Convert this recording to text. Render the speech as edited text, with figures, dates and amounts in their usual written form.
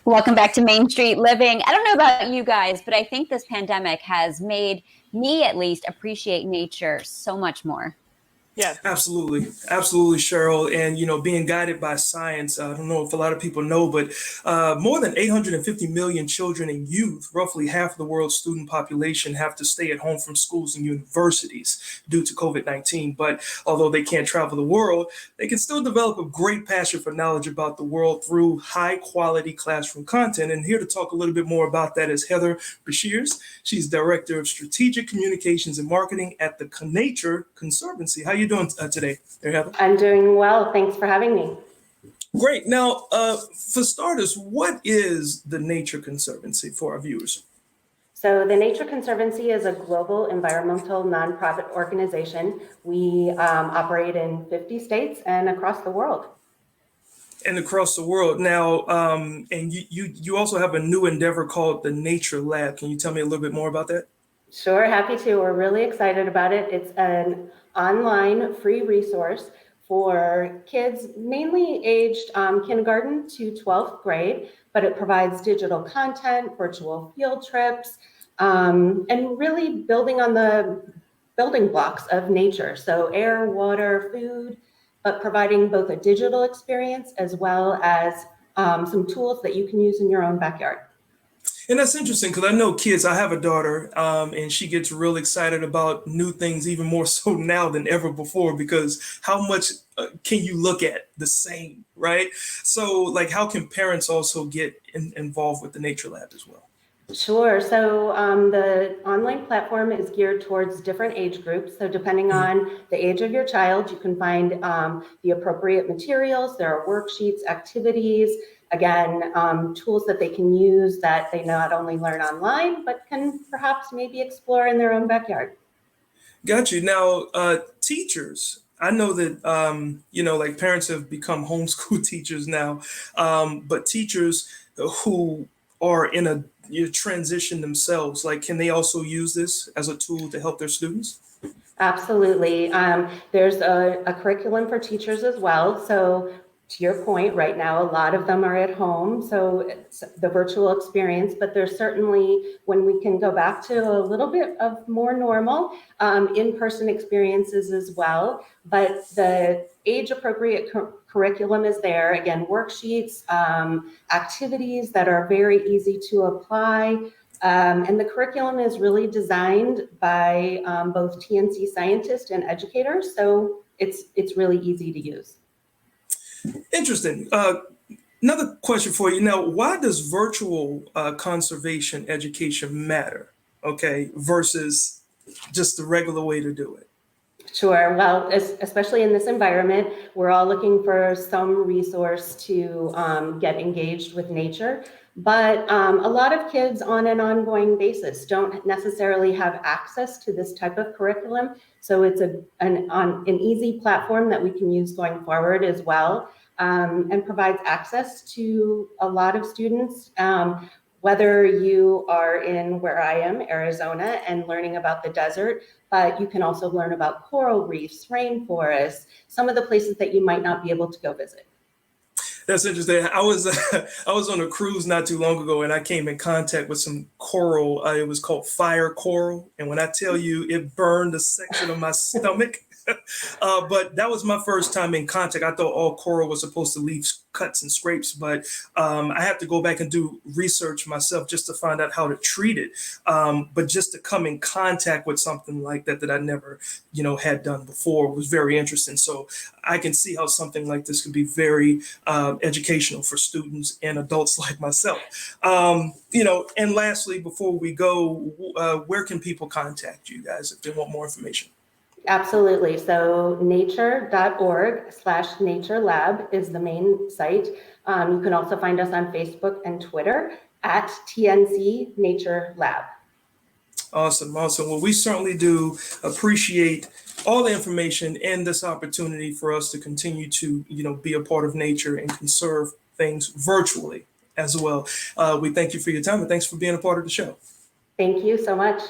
Welcome back to Main Street Living. I don't know about you guys, but I think this pandemic has made me at least appreciate nature so much more. Yeah. Absolutely, absolutely, Cheryl. And being guided by science, I don't know if a lot of people know, but more than 850 million children and youth, roughly half of the world's student population, have to stay at home from schools and universities due to COVID-19. But although they can't travel the world, they can still develop a great passion for knowledge about the world through high quality classroom content. And here to talk a little bit more about that is Heather Beshears. She's Director of Strategic Communications and Marketing at the Nature Conservancy. How you doing today, there, Heather? I'm doing well. Thanks for having me. Great. Now, for starters, what is the Nature Conservancy for our viewers? So the Nature Conservancy is a global environmental nonprofit organization. We operate in 50 states and across the world. And across the world now, and you also have a new endeavor called the Nature Lab. Can you tell me a little bit more about that? Sure, happy to. We're really excited about it. It's an online free resource for kids mainly aged kindergarten to 12th grade, but it provides digital content, virtual field trips, and really building on the building blocks of nature. So air, water, food, but providing both a digital experience as well as some tools that you can use in your own backyard. And that's interesting because I know kids, I have a daughter, and she gets real excited about new things, even more so now than ever before, because how much can you look at the same, right? So like, how can parents also get involved with the Nature Lab as well? Sure. So the online platform is geared towards different age groups. So depending on the age of your child, you can find the appropriate materials. There are worksheets, activities, again, tools that they can use that they not only learn online, but can perhaps maybe explore in their own backyard. Got you. Now, teachers, I know that, like parents have become homeschool teachers now, but teachers who are in a transition themselves, like, can they also use this as a tool to help their students? Absolutely. There's a curriculum for teachers as well. So to your point, right now, a lot of them are at home. So it's the virtual experience, but there's certainly, when we can go back to a little bit of more normal in-person experiences as well. But the age-appropriate curriculum is there. Again, worksheets, activities that are very easy to apply. And the curriculum is really designed by both TNC scientists and educators. So it's really easy to use. Interesting. Another question for you. Now, why does virtual conservation education matter, okay, versus just the regular way to do it? Sure. Well, especially in this environment, we're all looking for some resource to get engaged with nature. But a lot of kids on an ongoing basis don't necessarily have access to this type of curriculum. So it's an easy platform that we can use going forward as well, and provides access to a lot of students. Whether you are in where I am, Arizona, and learning about the desert, but you can also learn about coral reefs, rainforests, some of the places that you might not be able to go visit. That's interesting. I was on a cruise not too long ago, and I came in contact with some coral. It was called fire coral, and when I tell you, it burned a section of my stomach. But that was my first time in contact. I thought all coral was supposed to leave cuts and scrapes, but I have to go back and do research myself just to find out how to treat it. But just to come in contact with something like that I never, had done before was very interesting. So I can see how something like this could be very educational for students and adults like myself. And lastly, before we go, where can people contact you guys if they want more information? Absolutely. So nature.org/nature-lab is the main site. You can also find us on Facebook and Twitter at TNC Nature Lab. Awesome. Well, we certainly do appreciate all the information and this opportunity for us to continue to, be a part of nature and conserve things virtually as well. We thank you for your time and thanks for being a part of the show. Thank you so much.